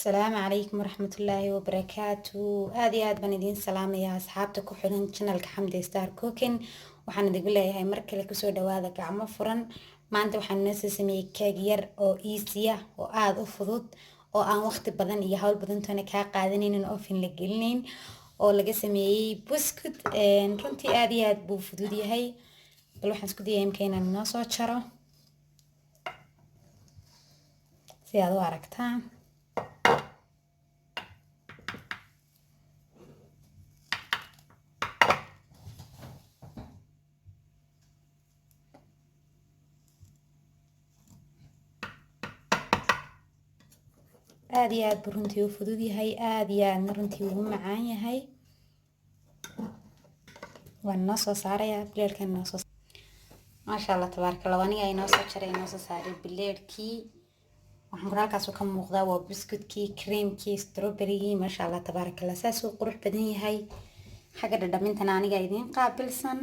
السلام عليكم ورحمة الله وبركاته. هذه بان idin salaamaya asxaabta ku xiran channelka Xamdi Star Cooking. waxaan idin leeyahay mar kale ku soo dhawaada gacmo furan. maanta waxaan noo sameeyay keeg yar oo easy ah oo aad u fudud oo aan waqti badan iyo hawl badan toona ka qaadanaynin oo fin la gelinayn oo laga sameeyay buskut runtii aad buu fudud yahay. bal waxaan isku dayayaa inaan noo soo jaro si aad u aragtaan. aad buu runtii u fudud yahay, aadna runtii ugu macaan yahay. waan noo soo saarayaa bileedkan noo soo maasha Allah tabaaraka Allah. aniga ay noo soo jaray noo soo saaray bileedkii. waxaan halkaas ka muuqdaa waa biscuitkii, creamkii, strawberry-gii. maasha Allah tabaaraka Allah, saas uu qurux badan yahay. xagga dhadhamintana aniga idin qaabilsan.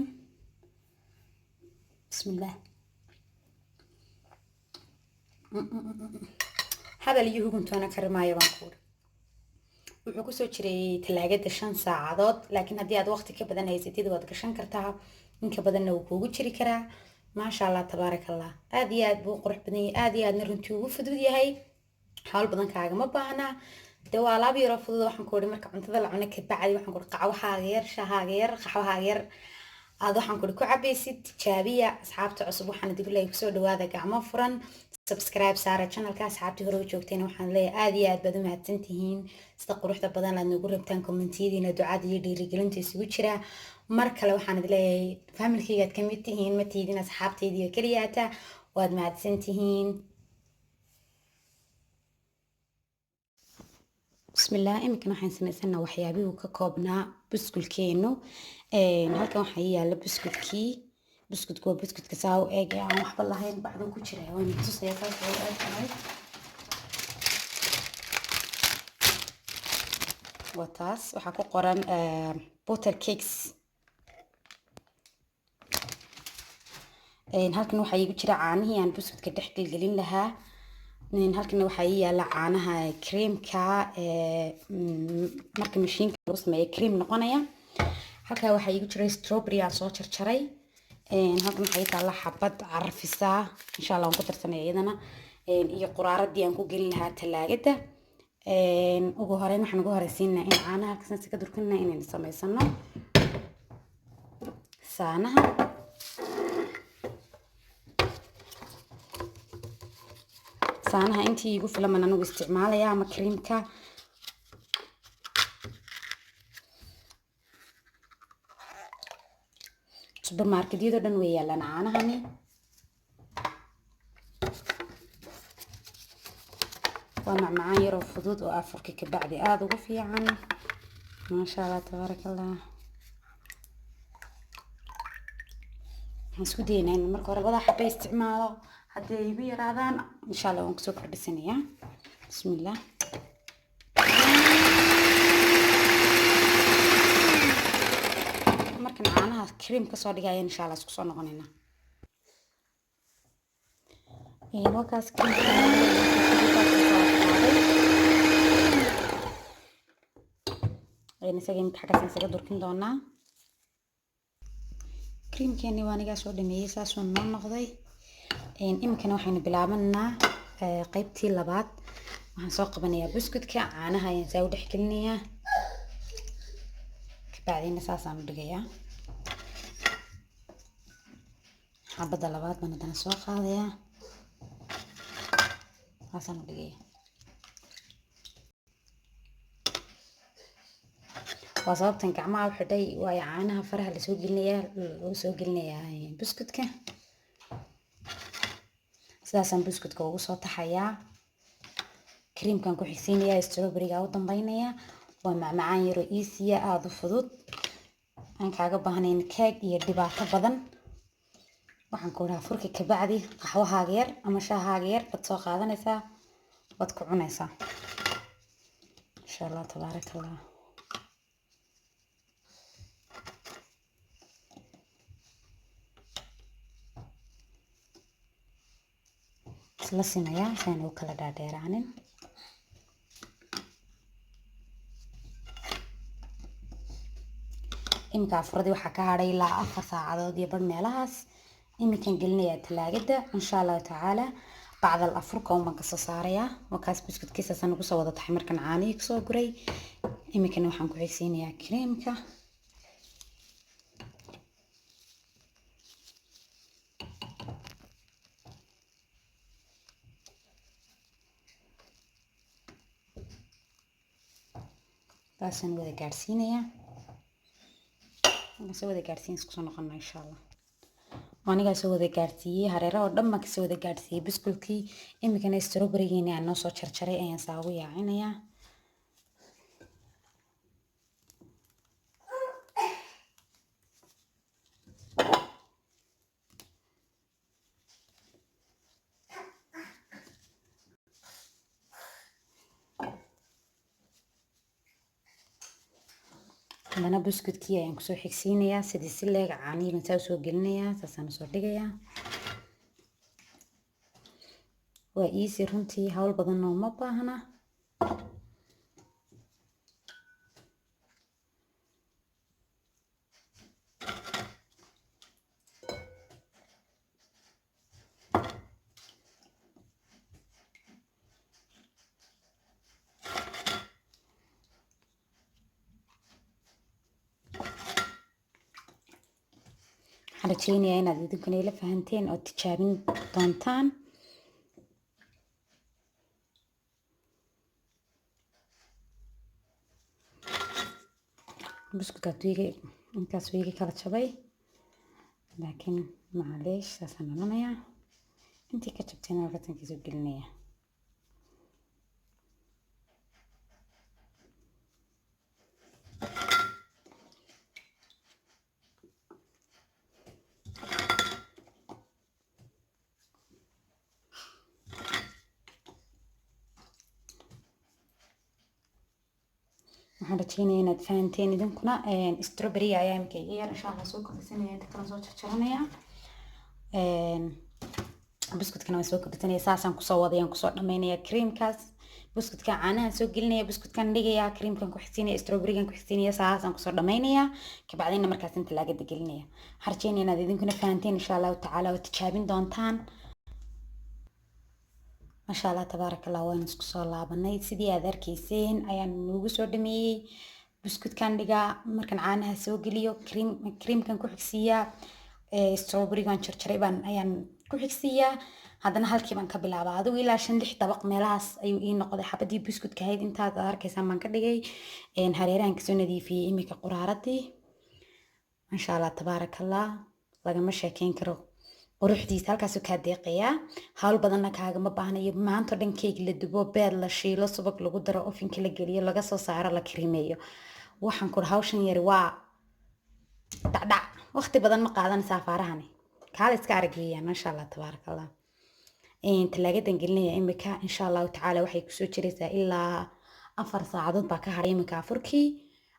bismillah. هذا اللي هو كنت أنا كرماية بنقول وحكوسو شري تلاجة 5 ساعات. لكن هدي هذا وقت كبدنا يزيد وقت كشان كرتها من كبدنا وكوجو شري كرا. ما شاء الله تبارك الله. هذه بو قرح بدني هذه نرنتي وفدودي هاي حال بدن كعجة ما بهنا دوالا بيرفضوا وحن كوري مركب عن تظل عنك بعد وحن كور قعوها غير شها غير قحوها غير. هذا وحن كور كعبي ست شابية أصحابته عصب وحن تقول لي يكسر هذا قعمة فرن. سبسكرايب سارة channelka asxaabtii hore u joogteen. waxaan leeyahay aad baad u mahadsantihiin sida quruxda badan aad nagu rabtaan commentiyadiina, ducada iyo dhiirigelinta isugu jira. mar kale waxaan idin leeyahay familkayga aad ka mid tihiin, ma tihiin asxaabtayda kaliyaata. waad mahadsantihiin. bismillah. imikana waxaan samaysanaa waxyaabihii ka koobnaa buskulkeenu. halkan waxaa yaala buskutkii. بسكوت كوا بسكوت كساو اجي عم احضر لهاي بعدين كشري وين تصير يا فاس وتاس وحكو قرن بوتر كيكس. halkan waxa igu jira caanihii aan buskudka dhex gelin lahaa. halkan waxa yaala caanaha creamka marka mashiinka lagu sameeyo cream noqonaya. halka waxa igu jira strawberry aan soo jarjaray. halkan waxay taala xabad carfisa insha Allah aan ku tarsanay iyadana iyo quraaradii aan ku gelin lahaa talaagada. ugu horeyn waxaan ugu horeysiinaa in caanaha kasan si ka durkana inaan sameysano saanaha. saanaha intii igu filan anagu isticmaalaya ama creamka. supermarketyada dhan way yaalaan caanahani. waa macmacaan yar oo fudud oo afurka ka bacdi aad ugu fiican. maasha Allah tabaaraka Allah. waxaan isku daynaa in marka hore wada xabay isticmaalo. haddii ay igu yaraadaan insha Allah waan kusoo kordhisanayaa. bismillah. caanaha cream ka soo dhigaya insha Allah isku soo noqonayna. wakaas cream isaga inta xagga isaga durkin doonaa. creamkeeni waa aniga soo dhameeyay saas uu noo noqday. imikana waxaynu bilaabanaa qaybtii labaad. waxaan soo qabanayaa biscuitka, caanaha ayaan saa u dhex gelinayaa. بعدين أساساً بدقيقة حبة لبات من هذا السوق هذا أساساً بدقيقة. وصابت كعمة وحدي ويعانها فرها لسوق النية وسوق النية بسكوت كه أساساً بسكوت كه وصوت حياة كريم كان كحسين يا استروبري أو طنبينية ومع معاني رئيسية هذا فضود. أنا كعجب هنين كيك يدبع بدن. waxaan ku rahaa furka ka bacdi qaxwaha yar ama shaaha yar bad soo qaadanaysaa wad ku cunaysaa insha Allah tabaaraka Allah. isla sinaya saan u kala dhaadheeraanin. iminka afuradii waxaa ka hadhay ilaa 4 saacadood iyo bar meelahaas iminkan gelinayaa talaagada insha allahu tacaala bacdal afurka uma ka soo saarayaa wakaas buskudkiisaas aan ugu soo wada tahay markan caanihii kasoo guray iminkana waxaan ku xigsiinayaa kareemka taasaan wada gaarsiinayaa soo wada gaarsiin isku soo noqona insha allah aniga soo wada gaarsiiyay hareeraha oo dhan ma ka soo wada gaarsiiyay biskulkii iminkana strawberry-giina aan noo soo jarjaray ayaan saa ugu yaacinayaa hadana buskudkii ayaan kusoo xigsiinayaa sidii si leeg caanihiina saa usoo gelinayaa saasaan usoo dhigayaa waa easy runtii hawl badan oo ma baahna waxaan rajeynayaa inaad idinkuna ila fahanteen oo tijaabin doontaan buskudkaas intaas wiigi kala jabay laakiin macaleesh saasaan odhanayaa intii ka jabtayna ratankiisoo gelinaya waxaan rajeynayaa inaad fahanteen idinkuna strawberry ayaa imika iga yar insha allah soo kordhisanaya inta kala soo jarjaranaya buskudkana waan soo kordhisanaya saasaan kusoo wadayaan kusoo dhamaynaya creamkaas buskudka caanaha soo gelinaya buskudkan dhigaya creamkan ku xigsiinaya strawberrygan ku xigsiinaya saasaan kusoo dhamaynaya kabacdina markaas inta laagada gelinaya waxaan rajeynayaa inaad idinkuna fahanteen insha allahu tacaala oo tijaabin doontaan ما شاء الله تبارك الله وين اسكو soo laabanay sidii aad arkayseen ayaan ugu soo dhameeyay buskut kan dhiga markan caanaha soo geliyo creamkan ku xigsiya strawberry gan jarjaray baan ayaan ku xigsiya hadana halkii baan ka bilaabaa adigu ilaa 5-6 dabaq meelahaas ayuu ii noqday xabadii buskudka ahayd intaad arkaysaan baan ka dhigay hareerahan ka soo nadiifiyay imika quraaradii ما شاء الله تبارك الله lagama sheekeyn karo quruxdiisa halkaas ka deeqaya hawl badanna kaagama baahnayo maanta dhan cake la dubo beer la shiilo subag lagu daro ofinka la geliyo laga soo saaro la karimeeyo waxaan ku hawshan yar waa dhacdhac waqti badan ma qaadanaysaa faarahani kaal iska aragayaan ma sha Allah tabarakallah talaagedan gelinaya imika insha Allah tacaala waxay ku soo jiraysaa ilaa 4 saacadood baa ka haray imika afurkii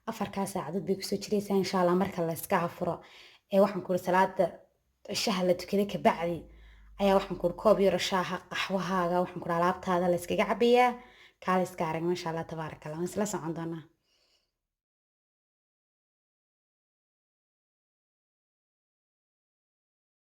4 saacadood bay ku soo jiraysaa insha Allah marka la iska afuro waxaan ku salaada shaha la tukada ka bacdi ayaa waxaan ku koob yar shaaha qaxwahaaga waxaan ku alaabtaada la iskaga cabiyaa kaal iska arag ma sha Allah tabarakallah isla socon doonaa